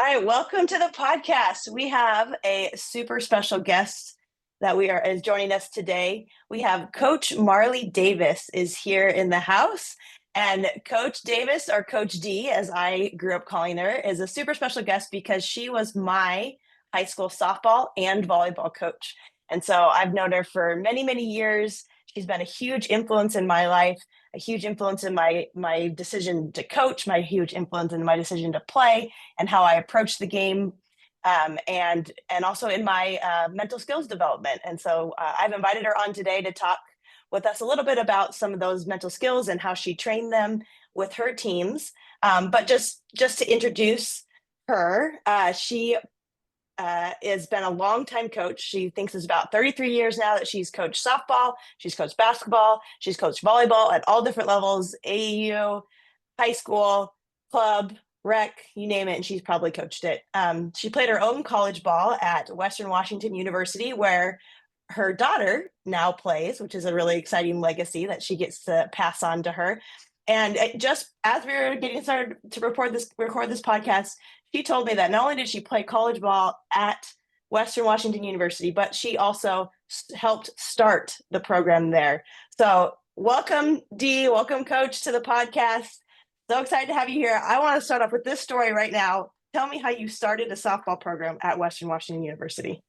right, welcome to the podcast. We have a super special guest that is joining us today. We have Coach Marlie Davis is here in the house. And Coach Davis, or Coach D, as I grew up calling her, is a super special guest because she was my high school softball and volleyball coach. And so I've known her for many, many years. She's been a huge influence in my life, a huge influence in my decision to coach, my huge influence in my decision to play, and how I approach the game, and also in my mental skills development. And so I've invited her on today to talk with us a little bit about some of those mental skills and how she trained them with her teams. But just to introduce her, she has been a long-time coach. She thinks it's about 33 years now that she's coached softball, she's coached basketball, she's coached volleyball at all different levels, AAU, high school, club, rec, you name it, and she's probably coached it. She played her own college ball at Western Washington University, where her daughter now plays, which is a really exciting legacy that she gets to pass on to her. And just as we were getting started to record this podcast, she told me that not only did she play college ball at Western Washington University, but she also helped start the program there. So welcome, Dee. Welcome, Coach, to the podcast. So excited to have you here. I want to start off with this story right now. Tell me how you started a softball program at Western Washington University.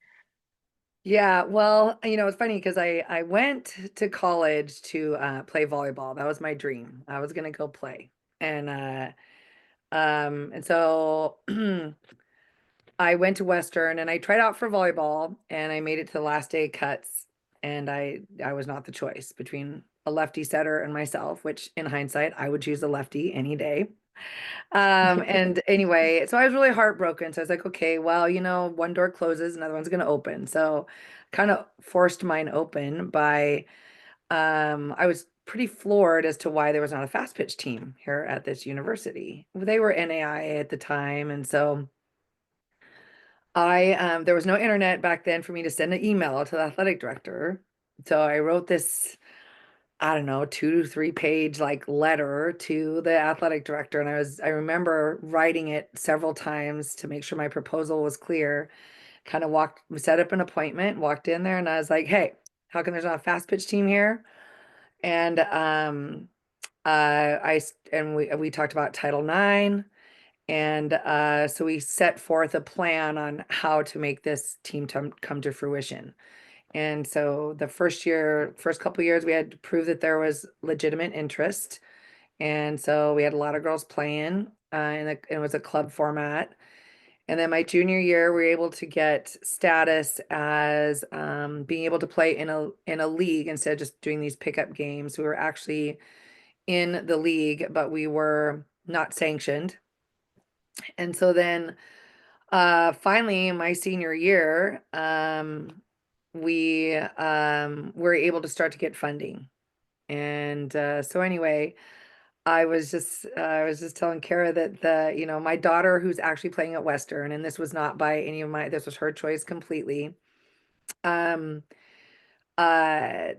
Yeah, well, it's funny because I went to college to play volleyball. That was my dream. I was gonna go play, and so I went to Western and I tried out for volleyball and I made it to the last day cuts, and I was not the choice between a lefty setter and myself, which in hindsight I would choose a lefty any day. And anyway, so I was really heartbroken. So I was like, okay, well, one door closes, another one's going to open. So kind of forced mine open by, I was pretty floored as to why there was not a fast pitch team here at this university. They were NAI at the time. And so there was no internet back then for me to send an email to the athletic director. So I wrote this, I don't know, 2 to 3 page letter to the athletic director. And I remember writing it several times to make sure my proposal was clear. Kind of set up an appointment, walked in there, and I was like, hey, how come there's not a fast pitch team here? And we talked about Title IX. And so we set forth a plan on how to make this team come to fruition. And so the first couple years, we had to prove that there was legitimate interest. And so we had a lot of girls playing, and it was a club format. And then my junior year, we were able to get status as being able to play in a league instead of just doing these pickup games. We were actually in the league, but we were not sanctioned. And so then finally, my senior year, we were able to start to get funding. And so anyway, I was just telling Kara that my daughter, who's actually playing at Western, and this was not by this was her choice completely. Um, uh,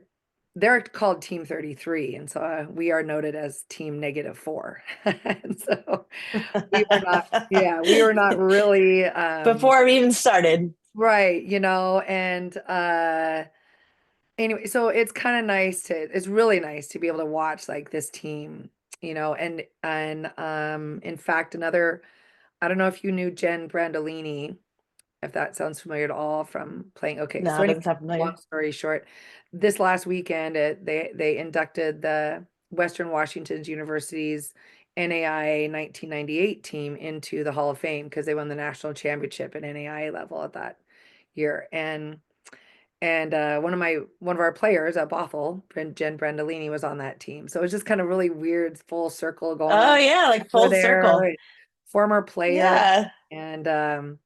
they're called Team 33, and so we are noted as Team -4. And so we were not really Before we even started. right, and anyway, so it's really nice to be able to watch this team, and in fact, I don't know if you knew Jen Brandolini, if that sounds familiar at all from playing. Okay, No, so it anyway, doesn't sound familiar. long story short, this last weekend they inducted the Western Washington University's NAIA 1998 team into the Hall of Fame because they won the national championship at NAIA level at that year. And one of our players at Bothell, Jen Brandolini, was on that team. So it was just kind of really weird, full circle going Oh on yeah, like full circle. there. Former player. Yeah. And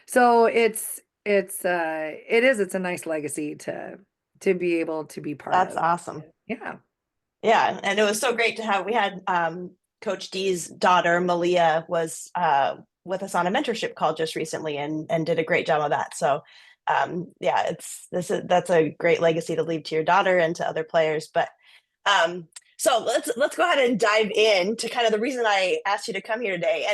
so it's a nice legacy to be able to be part That's of. awesome. Yeah. Yeah, and it was so great to have. We had Coach D's daughter Malia was with us on a mentorship call just recently, and did a great job of that. So yeah, that's a great legacy to leave to your daughter and to other players. But So let's go ahead and dive in to kind of the reason I asked you to come here today.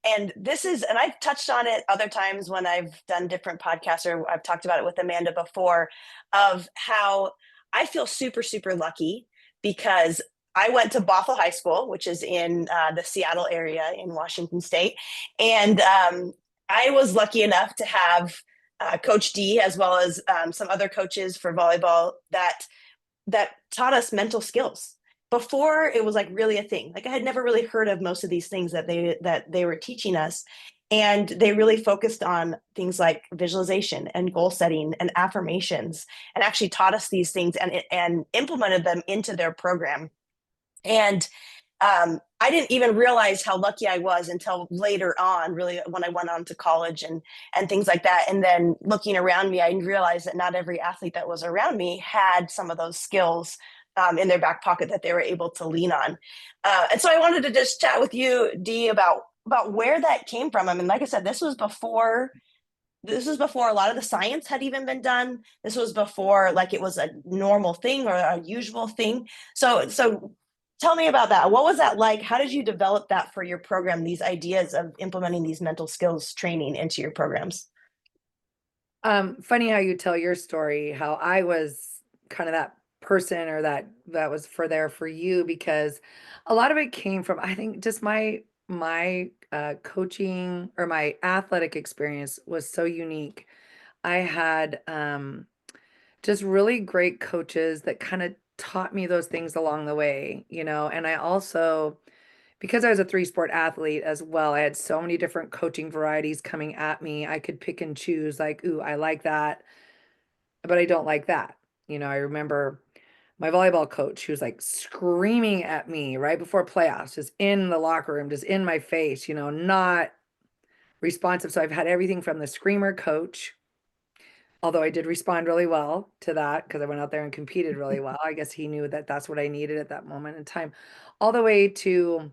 And this is, and I've touched on it other times when I've done different podcasts, or I've talked about it with Amanda before, of how I feel super, super lucky because I went to Bothell High School, which is in the Seattle area in Washington State. And I was lucky enough to have Coach D, as well as some other coaches for volleyball that taught us mental skills. Before it was like really a thing. Like I had never really heard of most of these things that they were teaching us. And they really focused on things like visualization and goal setting and affirmations, and actually taught us these things and implemented them into their program. And I didn't even realize how lucky I was until later on, really, when I went on to college and things like that. And then looking around me, I realized that not every athlete that was around me had some of those skills in their back pocket that they were able to lean on. And so I wanted to just chat with you, Dee, about where that came from. I mean, like I said, this was before a lot of the science had even been done. This was before like it was a normal thing or a usual thing. So tell me about that. What was that like? How did you develop that for your program, these ideas of implementing these mental skills training into your programs? Funny how you tell your story, how I was kind of that person, or that was for there for you, because a lot of it came from, I think, just my coaching, or my athletic experience was so unique. I had just really great coaches that kind of taught me those things along the way, and I also, because I was a three-sport athlete as well, I had so many different coaching varieties coming at me. I could pick and choose, like, ooh, I like that, but I don't like that. I remember my volleyball coach, who was like screaming at me right before playoffs, just in the locker room, just in my face, not responsive. So I've had everything from the screamer coach, although I did respond really well to that because I went out there and competed really well. I guess he knew that that's what I needed at that moment in time, all the way to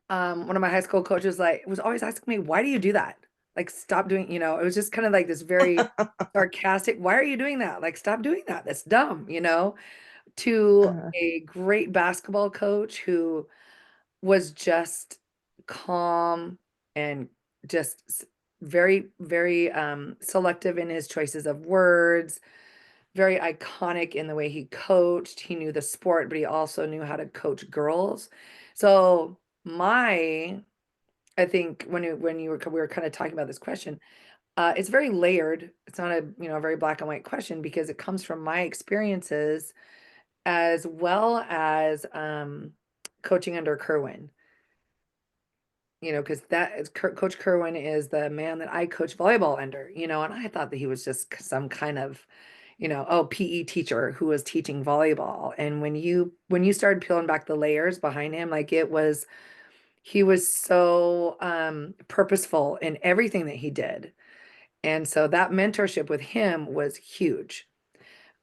one of my high school coaches, like, was always asking me, why do you do that? Like, stop doing, it was just kind of like this very sarcastic, why are you doing that? Like, stop doing that. That's dumb, to Uh, a great basketball coach who was just calm and just very, very selective in his choices of words, very iconic in the way he coached. He knew the sport, but he also knew how to coach girls. So I think when we were kind of talking about this question, it's very layered. It's not a very black and white question, because it comes from my experiences as well as coaching under Kerwin. Because that is Coach Kerwin is the man that I coach volleyball under. And I thought that he was just some kind of PE teacher who was teaching volleyball. And when you started peeling back the layers behind him, like, he was so purposeful in everything that he did. And so that mentorship with him was huge.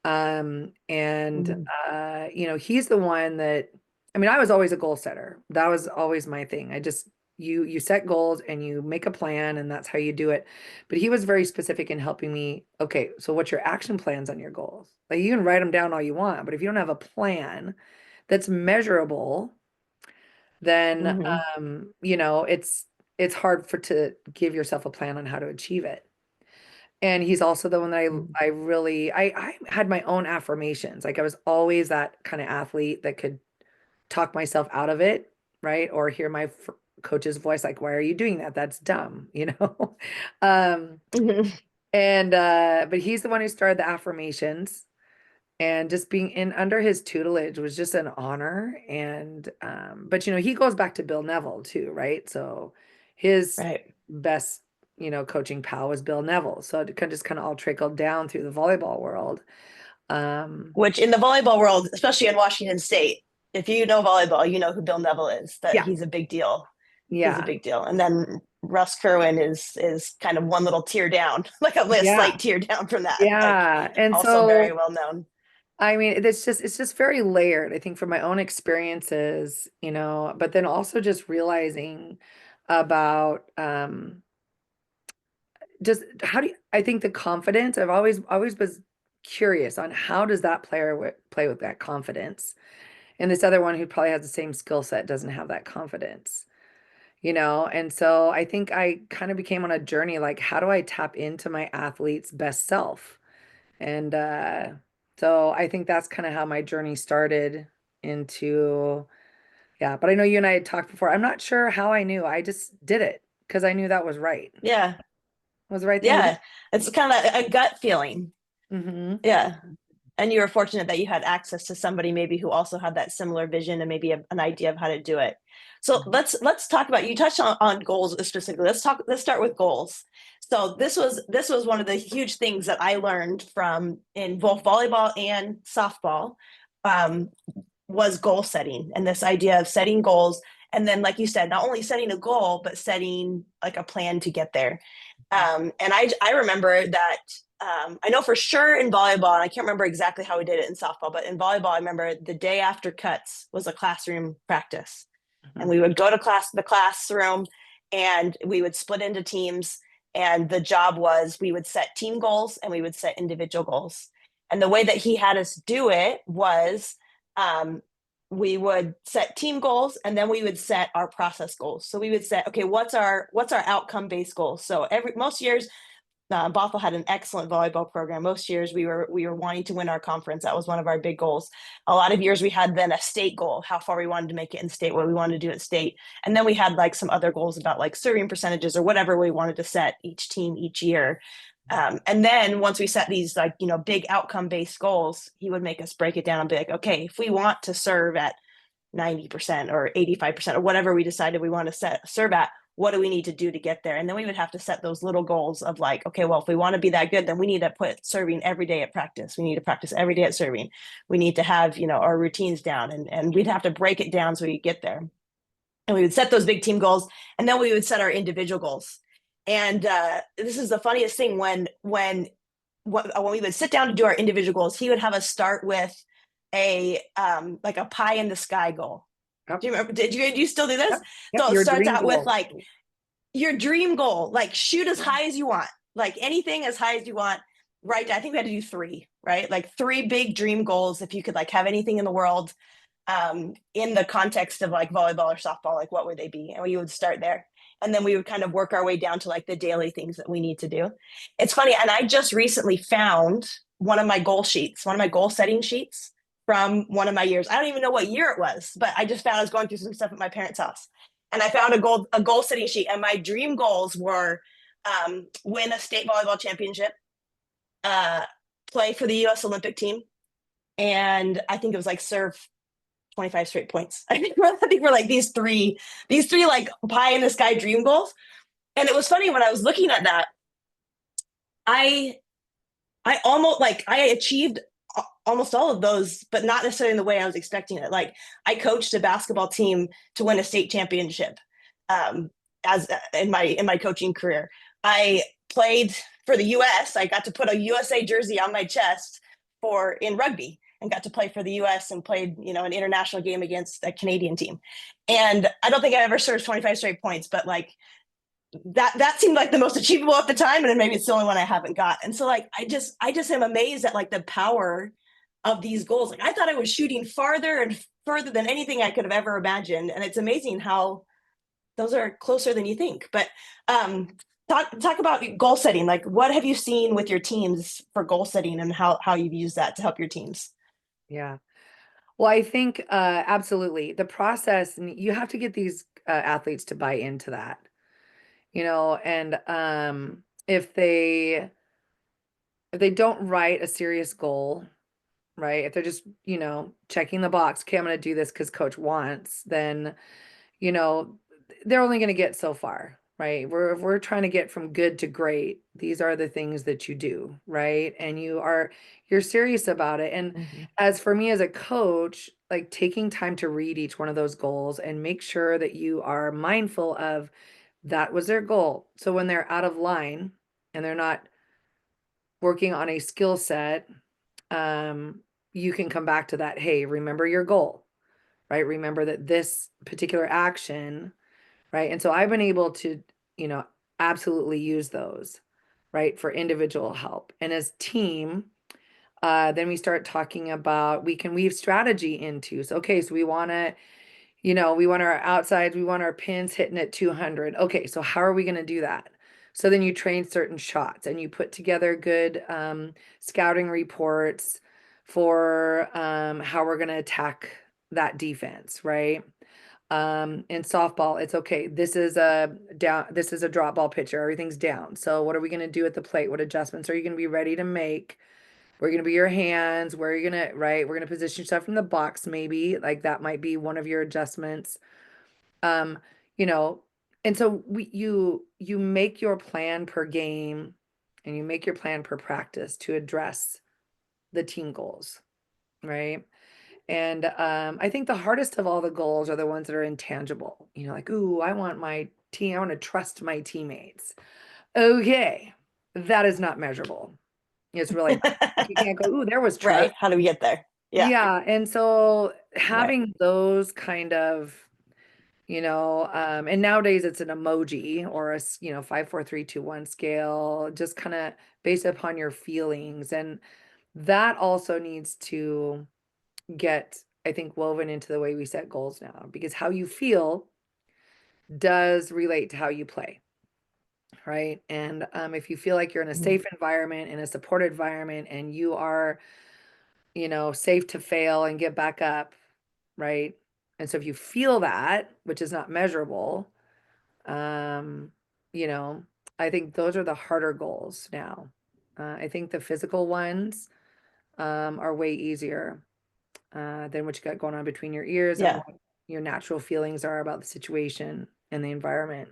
And mhm, he's the one that, I mean, I was always a goal setter. That was always my thing. I just, you set goals and you make a plan, and that's how you do it. But he was very specific in helping me. Okay, so what's your action plans on your goals? Like, you can write them down all you want, but if you don't have a plan that's measurable, then mhm, it's hard to give yourself a plan on how to achieve it. And he's also the one that mhm. I had my own affirmations. Like, I was always that kind of athlete that could talk myself out of it, right? Or hear my coach's voice, like, why are you doing that? That's dumb, Um, Mhm. and but he's the one who started the affirmations, and just being in under his tutelage was just an honor. And but he goes back to Bill Neville too, right? So his Right. best coaching pal was Bill Neville, so it kind of all trickled down through the volleyball world. um Which in the volleyball world, especially in Washington State, if you know volleyball, you know who Bill Neville is, that yeah, he's a big deal. He's a yeah, big deal. And then Russ Kerwin is kind of one little tier down, like a yeah, slight tier down from that, but yeah. And also very so, well known. I mean, it's just very layered, I think, from my own experiences, but then also just realizing about just how do you, I think the confidence, I've always was curious on how does that player play with that confidence. And this other one who probably has the same skill set doesn't have that confidence, you know? And so I think I kind of became on a journey like, how do I tap into my athlete's best self? And so I think that's kind of how my journey started into, yeah. But I know you and I had talked before. I'm not sure how I knew. I just did it because I knew that was right. It Yeah. was the right thing to do. Yeah. It's kind of a gut feeling. Hmm. Yeah. And you were fortunate that you had access to somebody maybe who also had that similar vision and maybe an idea of how to do it. So let's talk about, you touched on goals specifically. Let's start with goals. So this was one of the huge things that I learned from in both volleyball and softball, um, was goal setting and this idea of setting goals. And then, like you said, not only setting a goal, but setting like a plan to get there. And I remember that, I know for sure in volleyball, and I can't remember exactly how we did it in softball, but in volleyball, I remember the day after cuts was a classroom practice. And Hmm. we would go to the classroom, and we would split into teams. And the job was we would set team goals and we would set individual goals. And the way that he had us do it was, um, we would set team goals and then we would set our process goals. So we would set, okay, what's our outcome based goals? So most years, Bothell had an excellent volleyball program. Most years we were wanting to win our conference. That was one of our big goals. A lot of years we had then a state goal, how far we wanted to make it in state, what we wanted to do at state, and then we had like some other goals about like serving percentages or whatever we wanted to set each team each year. And then once we set these like big outcome based goals, he would make us break it down and be like, okay, if we want to serve at 90% or 85% or whatever we decided we want to serve at, what do we need to do to get there? And then we would have to set those little goals of like, okay, well, if we want to be that good, then we need to put serving every day at practice. We need to practice every day at serving. We need to have, our routines down, and we'd have to break it down so we get there. And we would set those big team goals, and then we would set our individual goals. And this is the funniest thing when we would sit down to do our individual goals, he would have us start with a like a pie in the sky goal. Yep. Do you remember? Do you still do this? Yep. Yep. So it Your starts dream out with goal. like your dream goal, like shoot as Yeah. high as you want, like anything as high as you want. Right? I think we had to do three, right? Like three big dream goals. If you could like have anything in the world, in the context of like volleyball or softball, like what would they be? And we would start there. And then we would kind of work our way down to like the daily things that we need to do. It's funny. And I just recently found one of my goal sheets, one of my goal setting sheets from one of my years. I don't even know what year it was, but I just found I was going through some stuff at my parents' house. And I found a goal setting sheet. And my dream goals were, win a state volleyball championship, uh, play for the US Olympic team. And I think it was like serve 25 straight points. I think we're like these three like pie in the sky dream goals. And it was funny when I was looking at that, I I almost like I achieved almost all of those, but not necessarily in the way I was expecting it. Like I coached a basketball team to win a state championship, um, as in my coaching career. I played for the U.S. I got to put a USA jersey on my chest for in rugby and got to play for the U.S. and played an international game against a Canadian team. And I don't think I ever served 25 straight points, but like that seemed like the most achievable at the time, and then maybe it's the only one I haven't got. And so like I just am amazed at like the power of these goals. Like I thought I was shooting farther and further than anything I could have ever imagined, and it's amazing how those are closer than you think. But talk about goal setting. Like what have you seen with your teams for goal setting, and how you've used that to help your teams? Yeah. Well, I think absolutely the process, and you have to get these athletes to buy into that, and if they don't write a serious goal, right? If they're just, checking the box, okay, I'm going to do this because coach wants, then, you know, they're only going to get so far, right? If we're trying to get from good to great, these are the things that you do, right? And you're serious about it. And Mhm. as for me as a coach, like taking time to read each one of those goals and make sure that you are mindful of that was their goal. So when they're out of line and they're not working on a skill set, um, you can come back to that. Hey, remember your goal, right? Remember that this particular action, right? And so I've been able to, you know, absolutely use those, right, for individual help. And as team, Then we start talking about, we can weave strategy into. So, okay, so we want to, we want our outsides, we want our pins hitting at 200. Okay, so how are we going to do that? So then you train certain shots and you put together good scouting reports for how we're going to attack that defense, right? In softball, it's okay. This is a drop ball pitcher. Everything's down. So what are we going to do at the plate? What adjustments are you going to be ready to make? Where are going to be your hands? Where are you going to, right? We're going to position yourself in the box, maybe. Like that might be one of your adjustments. Um, you know, and so you make your plan per game and you make your plan per practice to address the team goals, right? And I think the hardest of all the goals are the ones that are intangible. Like, ooh, I want my team, I want to trust my teammates. Okay, that is not measurable. It's really not. Like, you can't go, ooh, there was Right. trust. How do we get there? Yeah. Yeah. And so Right. having those kind of, and nowadays it's an emoji or a 5, 4, 3, 2, 1 scale, just kind of based upon your feelings. And that also needs to get, I think, woven into the way we set goals now, because how you feel does relate to how you play, right? And if you feel like you're in a Mhm. safe environment, in a supported environment, and you are, safe to fail and get back up, right? And so if you feel that, which is not measurable, um, you know, I think those are the harder goals now. I think the physical ones are way easier than what you got going on between your ears and Yeah. what your natural feelings are about the situation and the environment.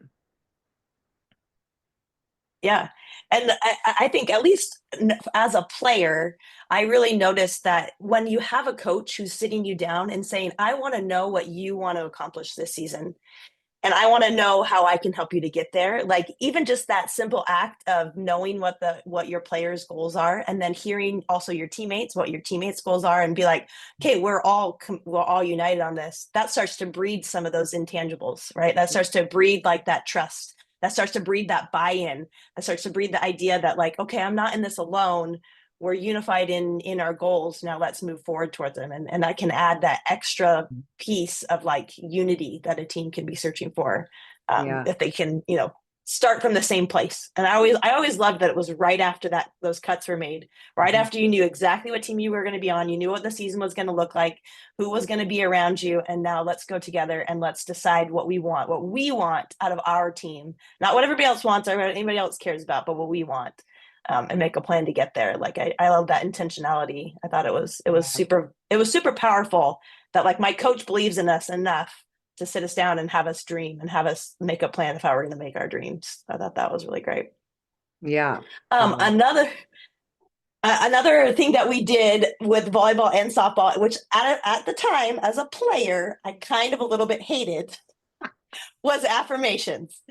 Yeah. And I think, at least as a player, I really noticed that when you have a coach who's sitting you down and saying, I want to know what you want to accomplish this season, and I want to know how I can help you to get there. Like, even just that simple act of knowing what your players' goals are, and then hearing also your teammates what your teammates' goals are, and be like, okay, we're all united on this. That starts to breed some of those intangibles, right? That starts to breed like that trust. That starts to breed that buy-in. That starts to breed the idea that, like, okay, I'm not in this alone. We're unified in our goals. Now let's move forward towards them, and that can add that extra piece of like unity that a team can be searching for, Yeah. if they can, start from the same place. And I always loved that it was right after that those cuts were made, right Mhm. after you knew exactly what team you were going to be on, you knew what the season was going to look like, who was going to be around you, and now let's go together and let's decide what we want out of our team, not what everybody else wants or what anybody else cares about, but what we want. And make a plan to get there. Like, I love that intentionality. I thought Yeah. it was super powerful that, like, my coach believes in us enough to sit us down and have us dream and have us make a plan of how we're going to make our dreams. I thought that was really great. Yeah. Um, Um, another another thing that we did with volleyball and softball, which at the time as a player I kind of a little bit hated, was affirmations.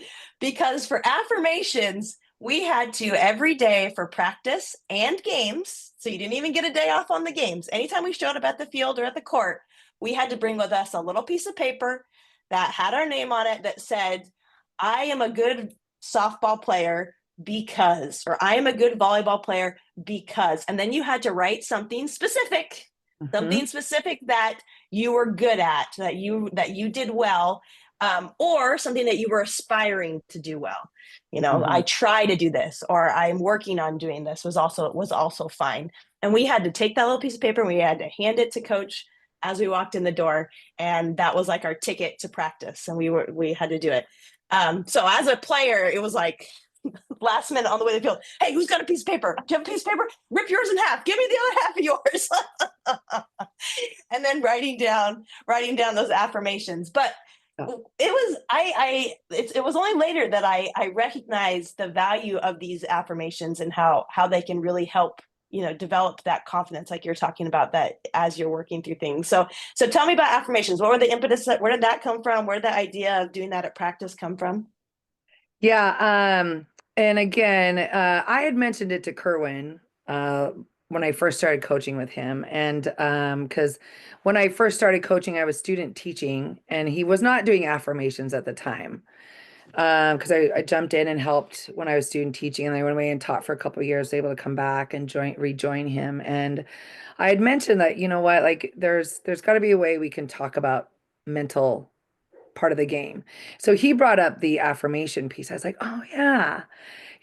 Because for affirmations, we had to every day for practice and games. So you didn't even get a day off on the games. Anytime we showed up at the field or at the court, we had to bring with us a little piece of paper that had our name on it that said, I am a good softball player because, or I am a good volleyball player because. And then you had to write mhm. something specific that you were good at, that you did well, or something that you were aspiring to do well. I Mhm. try to do this, or I'm working on doing this, was also fine. And we had to take that little piece of paper and we had to hand it to coach as we walked in the door, and that was like our ticket to practice, and we had to do it. So as a player, it was like last minute on the way to the field. Hey, who's got a piece of paper? Do you have a piece of paper? Rip yours in half. Give me the other half of yours. And then writing down those affirmations. But Yeah. it was only later that I recognized the value of these affirmations and how they can really help develop that confidence, like you're talking about, that as you're working through things. So tell me about affirmations. What were the impetus? Where did that come from? Where did the idea of doing that at practice come from? Yeah. And again, I had mentioned it to Kerwin when I first started coaching with him. And because when I first started coaching, I was student teaching, and he was not doing affirmations at the time. because I jumped in and helped when I was student teaching, and I went away and taught for a couple of years, able to come back and rejoin him. And I had mentioned that, you know what, like there's got to be a way we can talk about mental part of the game. So he brought up the affirmation piece. I was like, oh yeah,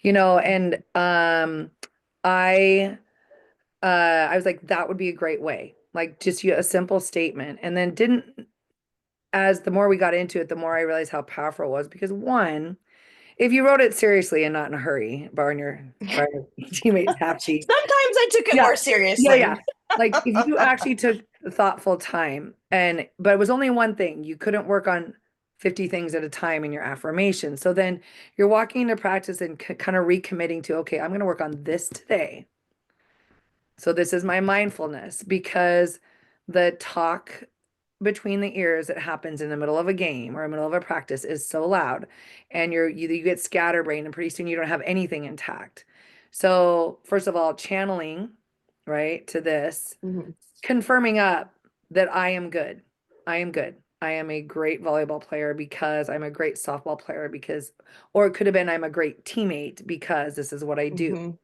and I I was like, that would be a great way. Like just a simple statement. And then didn't as the more we got into it, the more I realized how powerful it was because one, if you wrote it seriously and not in a hurry, barring your teammates happy. Sometimes I took it Yeah. more Yeah, yeah. seriously. Like if you actually took thoughtful time but it was only one thing. You couldn't work on 50 things at a time in your affirmation. So then you're walking into practice and kind of recommitting to, okay, I'm going to work on this today. So this is my mindfulness because the talk between the ears that happens in the middle of a game or in the middle of a practice is so loud and you get scatterbrained and pretty soon you don't have anything intact. So first of all, channeling, right, to this, Mhm. confirming up that I am good. I am good. I am a great volleyball player because I'm a great softball player because, or it could have been I'm a great teammate because this is what I do. Mhm.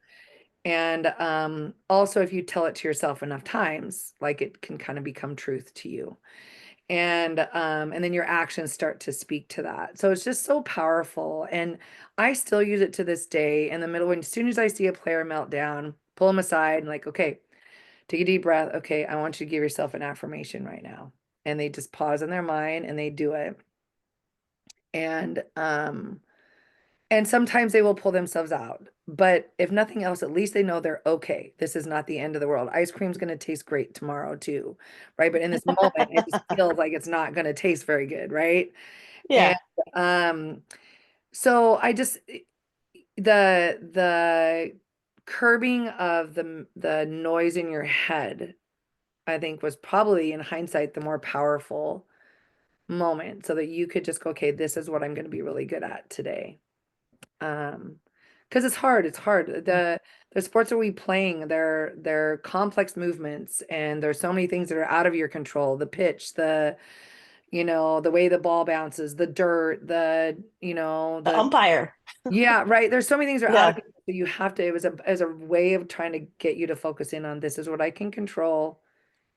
And also, if you tell it to yourself enough times, like it can kind of become truth to you. And then your actions start to speak to that. So it's just so powerful. And I still use it to this day in the middle when as soon as I see a player melt down, pull them aside and like, okay, take a deep breath. Okay, I want you to give yourself an affirmation right now. And they just pause in their mind and they do it. And and sometimes they will pull themselves out. But if nothing else, at least they know they're okay. This is not the end of the world. Ice cream's going to taste great tomorrow too, right? But in this moment, it just feels like it's not going to taste very good, right? And Yeah. um, so I just the curbing of the noise in your head, I think was probably in hindsight the more powerful moment, so that you could just go, okay, this is what I'm going to be really good at today. Um, because it's hard. The sports that we playing, they're complex movements and there's so many things that are out of your control. The pitch, the way the ball bounces, the dirt, The umpire. yeah, right. There's so many things that are out of Yeah. control. So you have to, it was as a way of trying to get you to focus in on this is what I can control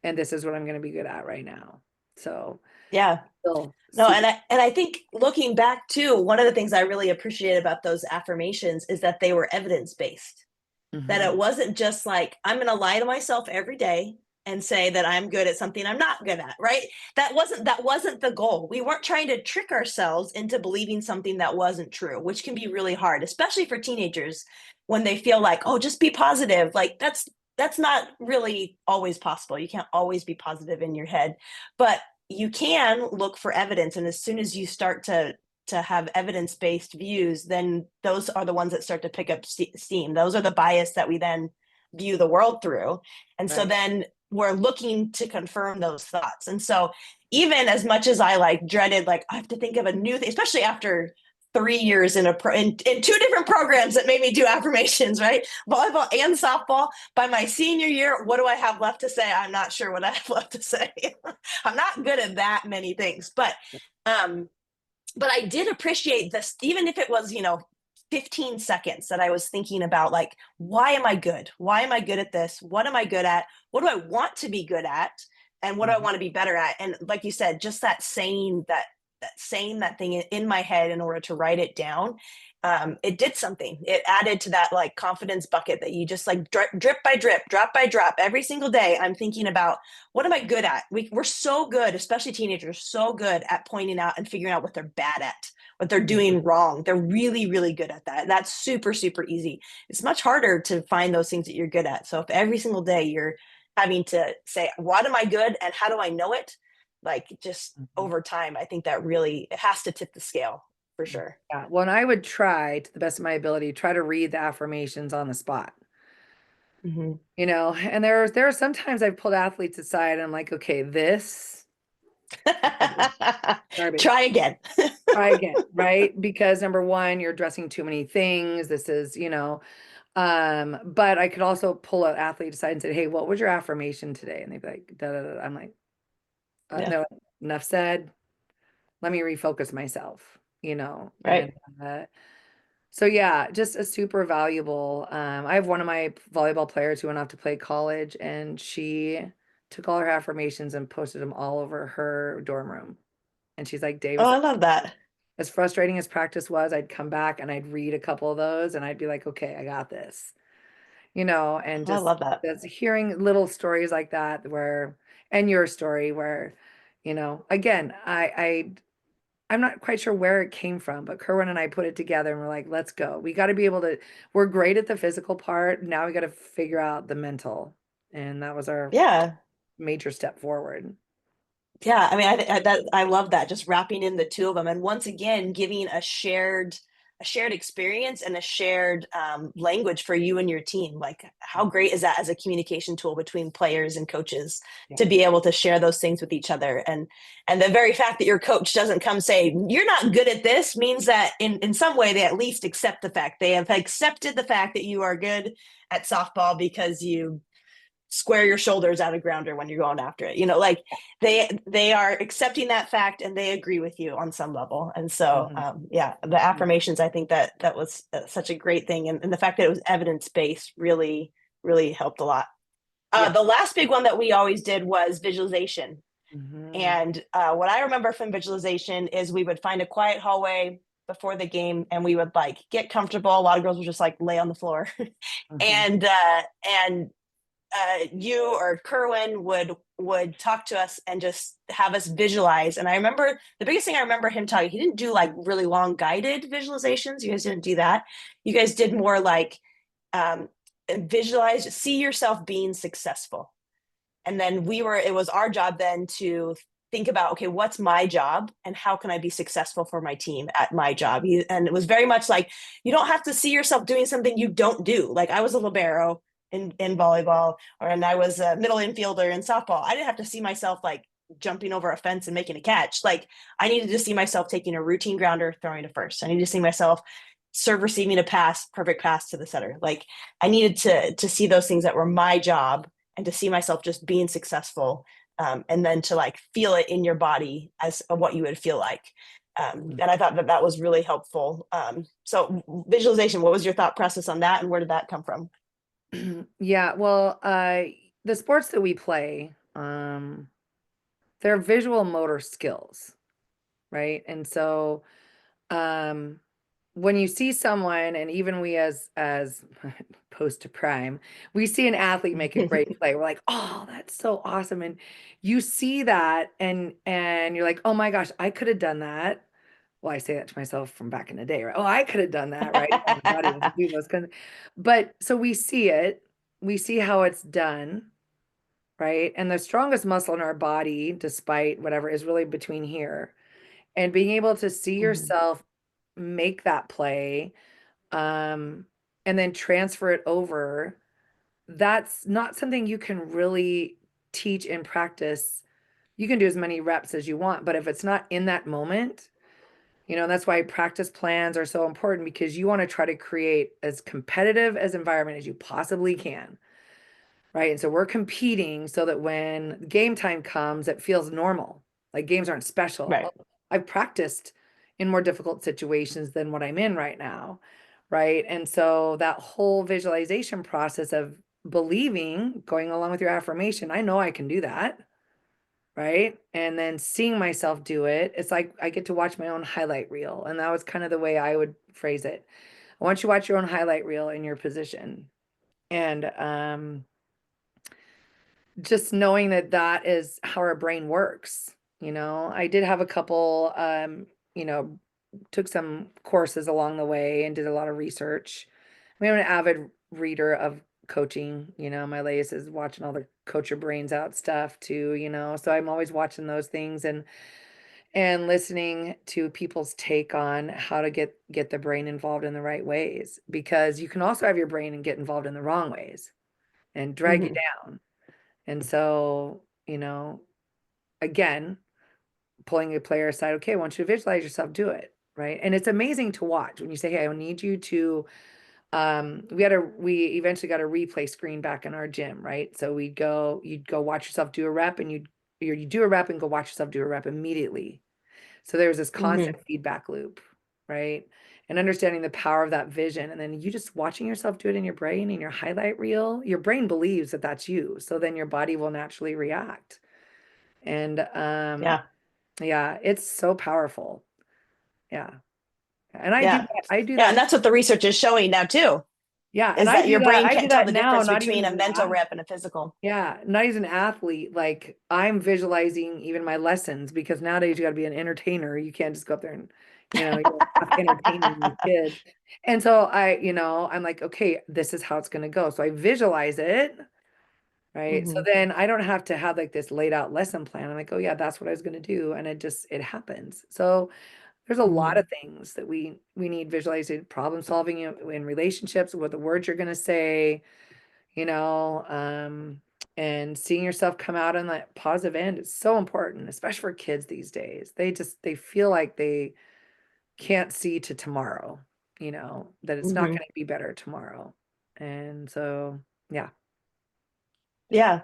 and this is what I'm going to be good at right now. So Yeah. still No, super. and I think looking back too, one of the things I really appreciate about those affirmations is that they were evidence based. That Mhm. it wasn't just like I'm going to lie to myself every day and say that I'm good at something I'm not good at, right? That wasn't the goal. We weren't trying to trick ourselves into believing something that wasn't true, which can be really hard, especially for teenagers when they feel like, "Oh, just be positive." Like that's not really always possible. You can't always be positive in your head, but you can look for evidence, and as soon as you start to have evidence-based views, then those are the ones that start to pick up steam. Those are the bias that we then view the world through. And so Right. then we're looking to confirm those thoughts. And so even as much as I like dreaded, like I have to think of a new thing, especially after 3 years in two different programs that made me do affirmations, right? Volleyball and softball. By my senior year, what do I have left to say? I'm not sure what I have left to say. I'm not good at that many things, um, but I did appreciate this, even if it was, 15 seconds that I was thinking about, like, why am I good? Why am I good at this? What am I good at? What do I want to be good at? And what do I Mhm. want to be better at? And like you said, just that thing in my head in order to write it down, it did something. It added to that like confidence bucket that you just like drip by drip, drop by drop. Every single day, I'm thinking about what am I good at? We're so good, especially teenagers, so good at pointing out and figuring out what they're bad at, what they're Mhm. doing wrong. They're really, really good at that. And that's super, super easy. It's much harder to find those things that you're good at. So if every single day you're having to say, what am I good and how do I know it? Like just Mhm. over time, I think that really it has to tip the scale for sure. Yeah. Well, and I would try to the best of my ability, try to read the affirmations on the spot. Mm-hmm. And there are sometimes I've pulled athletes aside and I'm like, okay, this garbage, Try garbage. again. Try again, right? Because number one, you're addressing too many things. This is, but I could also pull an athlete aside and say, hey, what was your affirmation today? And they'd be like, da, da, da. I'm like, Yeah. no, enough said. Let me refocus myself. you know, and Right. so yeah, just a super valuable. I have one of my volleyball players who went off to play college, and she took all her affirmations and posted them all over her dorm room. And she's like, Oh, Davis, I love that. as frustrating as practice was, I'd come back and I'd read a couple of those and I'd be like, okay, I got this, you know, and I just love that. hearing little stories like that where, and your story where, you know, again, I'm not quite sure where it came from, but Kerwin and I put it together and we're like, let's go. We got to be able to, we're great at the physical part. Now we got to figure out the mental. And that was our Yeah. major step forward. Yeah, I mean, I love that, just wrapping in the two of them, and once again giving a shared experience and a shared language for you and your team. Like, how great is that as a communication tool between players and coaches Yeah. to be able to share those things with each other, and the very fact that your coach doesn't come say you're not good at this means that in some way they at least accept the fact they have accepted the fact that you are good at softball because you square your shoulders out of grounder when you're going after it, you know, like they are accepting that fact and they agree with you on some level. And so Mhm. yeah, the affirmations, I think that that was such a great thing, and the fact that it was evidence-based really helped a lot. Yeah. The last big one that we always did was visualization. Mhm. And what I remember from visualization is we would find a quiet hallway before the game and we would like get comfortable. A lot of girls would just like lay on the floor Mhm. and you or Kerwin would talk to us and just have us visualize. And I remember the biggest thing I remember him talking, he didn't do like really long guided visualizations. You guys didn't do that. You guys did more like um, visualize, see yourself being successful. And then it was our job then to think about, okay, what's my job and how can I be successful for my team at my job? And it was very much like, you don't have to see yourself doing something you don't do. Like, I was a libero in volleyball, and I was a middle infielder in softball. I didn't have to see myself like jumping over a fence and making a catch. Like, I needed to see myself taking a routine grounder, throwing to first. I needed to see myself serve receiving a pass, perfect pass to the setter. Like, I needed to see those things that were my job and to see myself just being successful, and then to like feel it in your body as what you would feel like. And I thought that that was really helpful. So visualization, what was your thought process on that and where did that come from? Yeah, well, the sports that we play, they're visual motor skills, right? And so, um, when you see someone, and even we as post to prime, we see an athlete make a great play. We're like, oh, that's so awesome. And you see that and you're like, oh my gosh, I could have done that. Well, I say that to myself from back in the day, right? Oh, I could have done that, right? Oh my body was doing those kind of, but so we see it, we see how it's done, right? And the strongest muscle in our body, despite whatever, is really between here. And being able to see Mhm. yourself make that play, um, and then transfer it over, that's not something you can really teach and practice. You can do as many reps as you want, but if it's not in that moment, you know, that's why practice plans are so important because you want to try to create as competitive as environment as you possibly can. Right. And so we're competing so that when game time comes, it feels normal. Like games aren't special. Right. Oh, I've practiced in more difficult situations than what I'm in right now. Right. And so that whole visualization process of believing, going along with your affirmation, I know I can do that. Right. And then seeing myself do it, it's like I get to watch my own highlight reel. And that was kind of the way I would phrase it. I want you to watch your own highlight reel in your position. And just knowing that that is how our brain works. You know, I did have a couple, you know, took some courses along the way and did a lot of research. I'm an avid reader of coaching. You know, my latest is watching all the coach your brains out stuff too, you know. So I'm always watching those things and listening to people's take on how to get the brain involved in the right ways because you can also have your brain and get involved in the wrong ways and drag you Mhm. down. And so, you know, again, pulling a player aside, okay, I want you to visualize yourself do it, right? And it's amazing to watch when you say, hey, I need you to we eventually got a replay screen back in our gym, right? So you'd go watch yourself do a rep and you do a rep and go watch yourself do a rep immediately. So there was this constant Mhm. feedback loop. right? And understanding the power of that vision. And then you just watching yourself do it in your brain, in your highlight reel, your brain believes that that's you. So then your body will naturally react. And Yeah. yeah, it's so powerful. Yeah. And Yeah. I do Yeah. And that. that's what the research is showing now too, Yeah. And is that your brain I do can't tell that the now, difference not even between as a an mental athlete. rep and a physical. Yeah, not as an athlete, like I'm visualizing even my lessons because nowadays you got to be an entertainer. You can't just go up there and, you're half entertaining these kids. And so I'm like, okay, this is how it's going to go. So I visualize it, right? So Hmm. then I don't have to have like this laid out lesson plan. I'm like, oh yeah, that's what I was going to do. And it happens. So there's a lot Hmm. of things that we need visualizing, problem solving in relationships, what the words you're going to say, you know, and seeing yourself come out on that positive end is so important, especially for kids these days. They feel like they can't see to tomorrow, that it's not Hmm. going to be better tomorrow. And so, yeah. Yeah.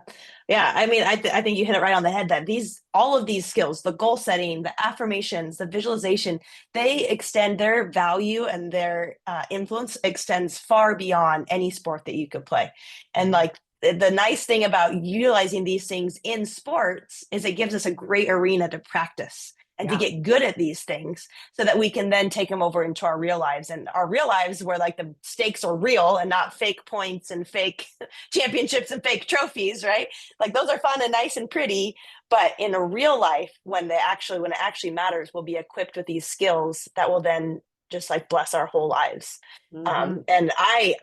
Yeah. I mean, I think you hit it right on the head that all of these skills, the goal setting, the affirmations, the visualization, they extend their value and their influence extends far beyond any sport that you could play. And Mhm. like the nice thing about utilizing these things in sports is it gives us a great arena to practice and to Yeah. get good at these things so that we can then take them over into our real lives and our real lives where like the stakes are real and not fake points and fake championships and fake trophies, right? Like those are fun and nice and pretty, but in a real life, when it actually matters, we'll be equipped with these skills that will then just like bless our whole lives. Hmm. And I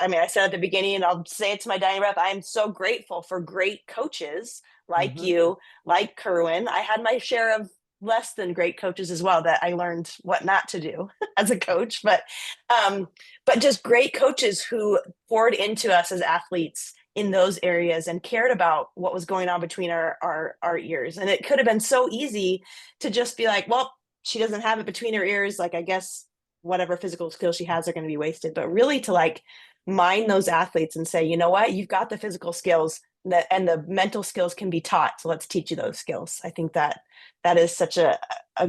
mean, I said at the beginning, and I'll say it to my dying breath. I am so grateful for great coaches like Hmm. you, like Kerwin. I had my share of less than great coaches as well that I learned what not to do as a coach, um, but just great coaches who poured into us as athletes in those areas and cared about what was going on between our ears. And it could have been so easy to just be like, well, she doesn't have it between her ears. Like, I guess whatever physical skills she has are going to be wasted. But really to like mine those athletes and say, you know what, you've got the physical skills and the mental skills can be taught. So let's teach you those skills. I think that is such a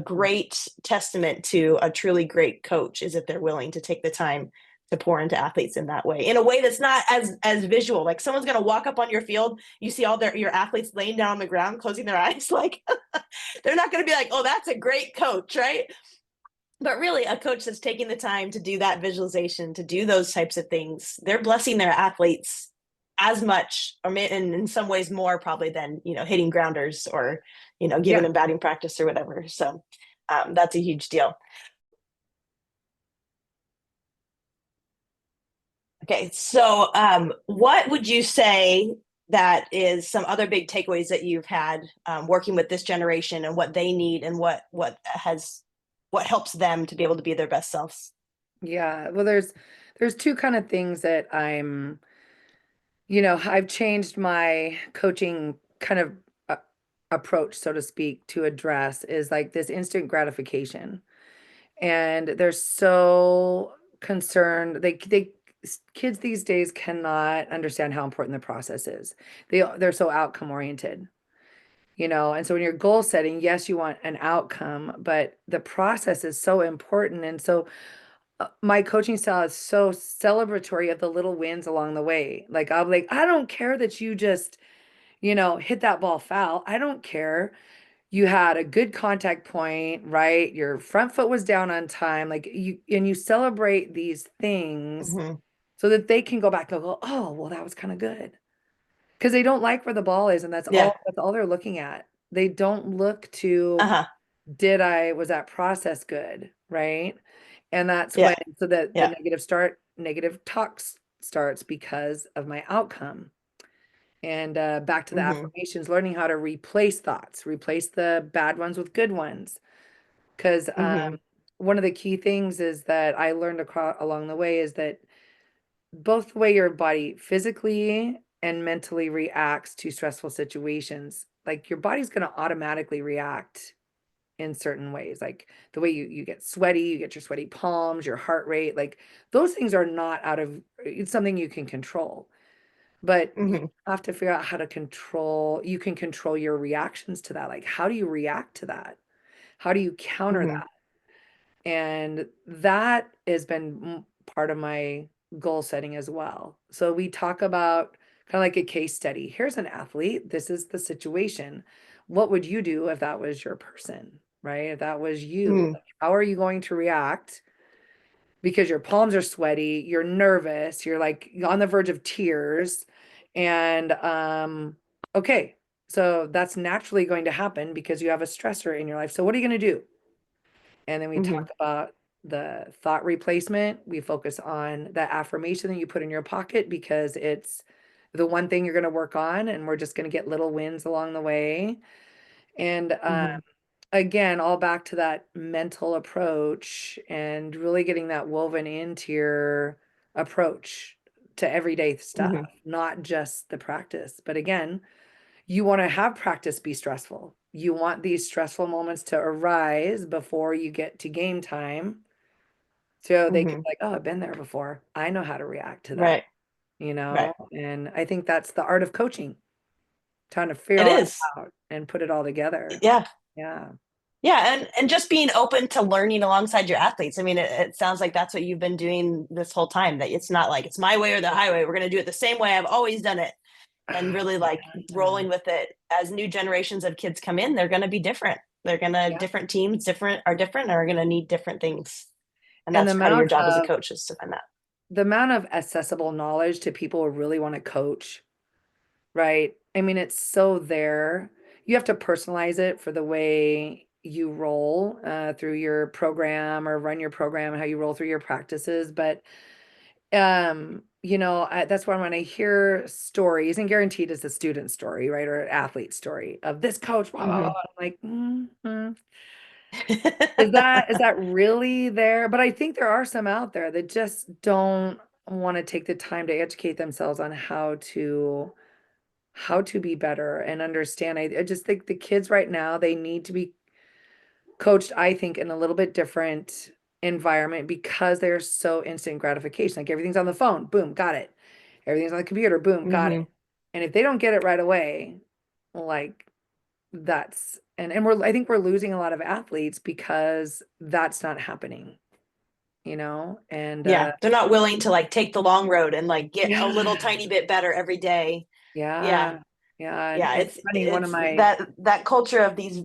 great testament to a truly great coach is if they're willing to take the time to pour into athletes in that way, in a way that's not as visual. Like someone's going to walk up on your field, you see all your athletes laying down on the ground, closing their eyes. Like they're not going to be like, oh, that's a great coach, right? But really, a coach that's taking the time to do that visualization, to do those types of things, they're blessing their athletes as much, or in some ways more, probably than hitting grounders or giving Yeah. them batting practice or whatever. So that's a huge deal. Okay, so what would you say that is some other big takeaways that you've had working with this generation and what they need and what helps them to be able to be their best selves? Yeah. Well, there's two kind of things that I've changed my coaching kind of uh, approach, so to speak, to address is like this instant gratification. And they're so concerned. Kids these days cannot understand how important the process is. They're so outcome oriented, and so when you're goal setting, yes, you want an outcome, but the process is so important. And so my coaching style is so celebratory of the little wins along the way. Like I'm like, I don't care that you just, hit that ball foul. I don't care. You had a good contact point, right? Your front foot was down on time. Like you celebrate these things Mm-hmm. so that they can go back and go, oh, well, that was kind of good. Because they don't like where the ball is, and Yeah. that's all they're looking at. They don't look to, Uh-huh. was that process good, right? And that's when, Yeah. so that the Yeah. negative talks starts because of my outcome. And back to the Mm-hmm. affirmations, learning how to replace thoughts, replace the bad ones with good ones. Because Mm-hmm. one of the key things is that I learned along the way is that both the way your body physically and mentally reacts to stressful situations, like your body's going to automatically react in certain ways, like the way you get sweaty, you get your sweaty palms, your heart rate, like those things are not out of, it's something you can control, but you Mm-hmm. have to figure out how to control, you can control your reactions to that. Like, how do you react to that? How do you counter Mm-hmm. that? And that has been part of my goal setting as well. So we talk about kind of like a case study. Here's an athlete. This is the situation. What would you do if that was your person, right? If that was you, Mm, like, how are you going to react? Because your palms are sweaty, you're nervous, you're like on the verge of tears. And okay, so that's naturally going to happen because you have a stressor in your life. So what are you going to do? And then we hmm talk about the thought replacement. We focus on that affirmation that you put in your pocket because it's the one thing you're going to work on, and we're just going to get little wins along the way. And hmm again, all back to that mental approach and really getting that woven into your approach to everyday stuff, hmm not just the practice. But again, you want to have practice be stressful. You want these stressful moments to arise before you get to game time. So they can hmm be like, oh, I've been there before. I know how to react to that, Right. you Right. know? And I think that's the art of coaching, trying to figure It all is. that out and put it all together. Yeah. Yeah. Yeah, and just being open to learning alongside your athletes. I mean, it sounds like that's what you've been doing this whole time. That it's not like it's my way or the highway. We're going to do it the same way I've always done it, and Oh, really like yeah. rolling with it. As new generations of kids come in, they're going to be different. They're going to Yeah. different teams, different, are going to need different things, and And that's kind of your job as a coach is to find that. the amount of accessible knowledge to people who really want to coach, right? I mean, it's so there. You have to personalize it for the way you roll through your program or run your program and how you roll through your practices. But that's why when I hear stories, and guaranteed it's a student story, right, or an athlete story of this coach, blah blah blah, hmm I'm like, is that really there? But I think there are some out there that just don't want to take the time to educate themselves on how to be better and understand. I just think the kids right now, they need to be coached, I think, in a little bit different environment because they're so instant gratification. Like everything's on the phone, boom, got it. Everything's on the computer, boom, got it. hmm And if they don't get it right away, like that's and I think we're losing a lot of athletes because that's not happening, and Yeah, they're not willing to like take the long road and like get a little yeah, tiny bit better every day. Yeah, yeah, yeah. And yeah. it's funny, one of It's my that culture of these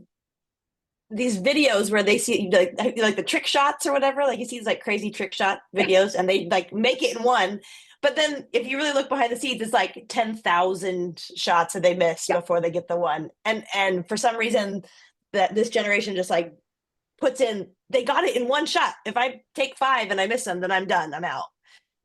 videos where they see like the trick shots or whatever. Like you see these like crazy trick shot videos, and they like make it in one. But then if you really look behind the scenes, it's like 10,000 shots that they miss yeah, before they get the one. And for some reason, that this generation just like puts in they got it in one shot. If I take five and I miss them, then I'm done. I'm out.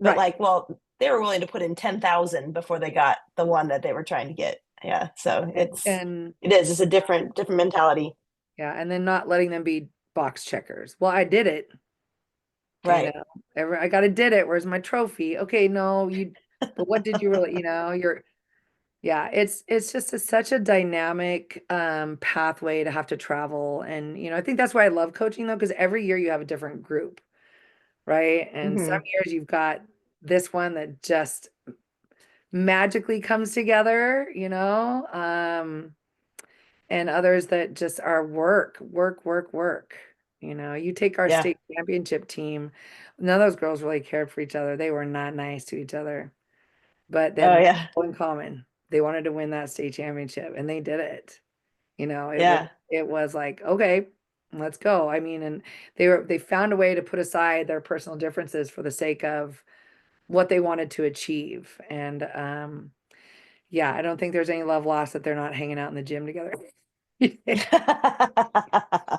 But right. like, well, they were willing to put in 10,000 before they got the one that they were trying to get. Yeah. So And it's a different mentality. yeah, and then not letting them be box checkers. Well, I did it, you know. Right. I got to did it. Where's my trophy? Okay, no, but what did you really, yeah, it's just such a dynamic pathway to have to travel. And I think that's why I love coaching though, because every year you have a different group, right? And some Mm-hmm. years you've got this one that just magically comes together, and others that just are work, work, work, work. You take our Yeah. state championship team, none of those girls really cared for each other. They were not nice to each other, but they had Oh one yeah. goal in common. They wanted to win that state championship, and they did it. It was Yeah. it was like, okay, let's go. I mean, and they found a way to put aside their personal differences for the sake of what they wanted to achieve. And yeah, I don't think there's any love lost that they're not hanging out in the gym together.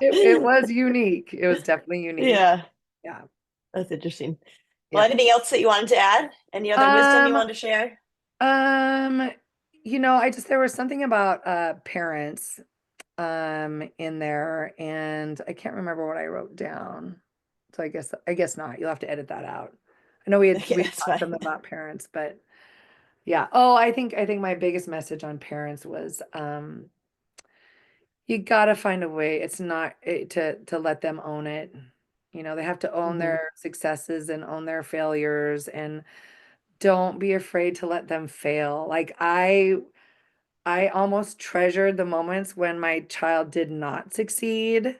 It was unique. It was definitely unique. Yeah. Yeah. That's interesting. Well, Yeah. anything else that you wanted to add? Any other wisdom you Um, wanted to share? um, there was something about parents in there, and I can't remember what I wrote down. So I guess not. You'll have to edit that out. I know we had Okay, we that's talked fine. some about parents, but yeah. Oh, I think my biggest message on parents was you gotta find a way. It's not to let them own it. They have to own hmm their successes and own their failures, and don't be afraid to let them fail. Like I almost treasured the moments when my child did not succeed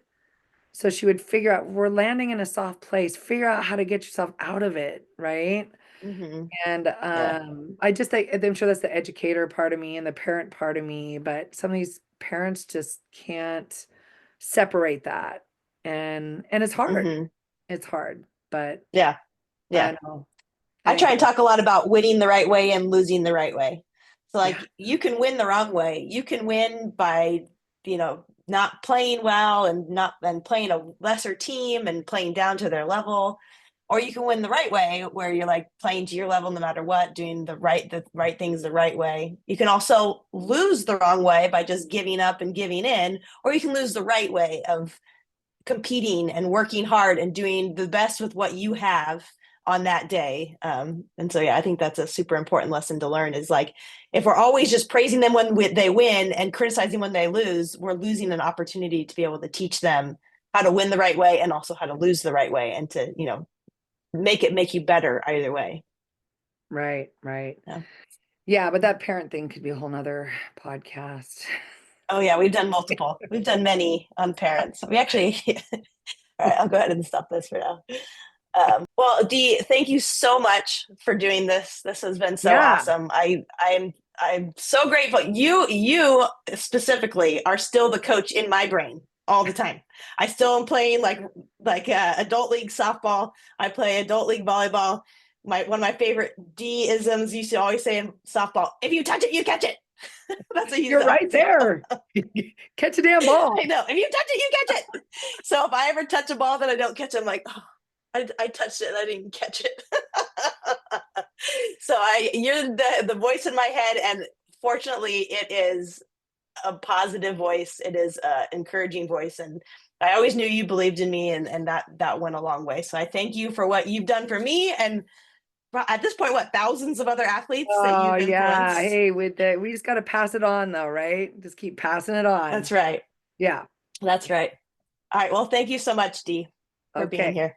So she would figure out, we're landing in a soft place, figure out how to get yourself out of it, right? Hmm. And Yeah. I just think, I'm sure that's the educator part of me and the parent part of me, but some of these parents just can't separate that. And it's hard. Hmm. It's hard, but Yeah. I Yeah. don't know. I try Anyway, and talk a lot about winning the right way and losing the right way. So yeah, like you can win the wrong way. You can win by, not playing well and playing a lesser team and playing down to their level. Or you can win the right way where you're like playing to your level no matter what, doing the right things the right way. You can also lose the wrong way by just giving up and giving in, or you can lose the right way of competing and working hard and doing the best with what you have on that day. And so, yeah, I think that's a super important lesson to learn is like, if we're always just praising them when they win and criticizing when they lose, we're losing an opportunity to be able to teach them how to win the right way and also how to lose the right way and to, make you better either way. right, right. Yeah. Yeah, but that parent thing could be a whole nother podcast. Oh yeah, we've done multiple. We've done many on parents. We actually, all right, I'll go ahead and stop this for now. Well, Dee, thank you so much for doing this. This has been so Yeah. awesome. I'm so grateful. You specifically are still the coach in my brain all the time. I still am playing like adult league softball. I play adult league volleyball. My one of my favorite D isms used to always say in softball: "If you touch it, you catch it." That's what you You're said. right there. Catch a damn I ball. know. If you touch it, you catch it. So if I ever touch a ball that I don't catch, I'm like, oh, I touched it and I didn't catch it. So you're the voice in my head, and fortunately, it is a positive voice. It is a encouraging voice, and I always knew you believed in me, and that went a long way. So I thank you for what you've done for me, and at this point, what thousands of other athletes that Oh you've yeah. influenced. Hey, with the we just got to pass it on though, right? Just keep passing it on. That's right. Yeah. That's right. All right. Well, thank you so much, Dee, for being Okay. here.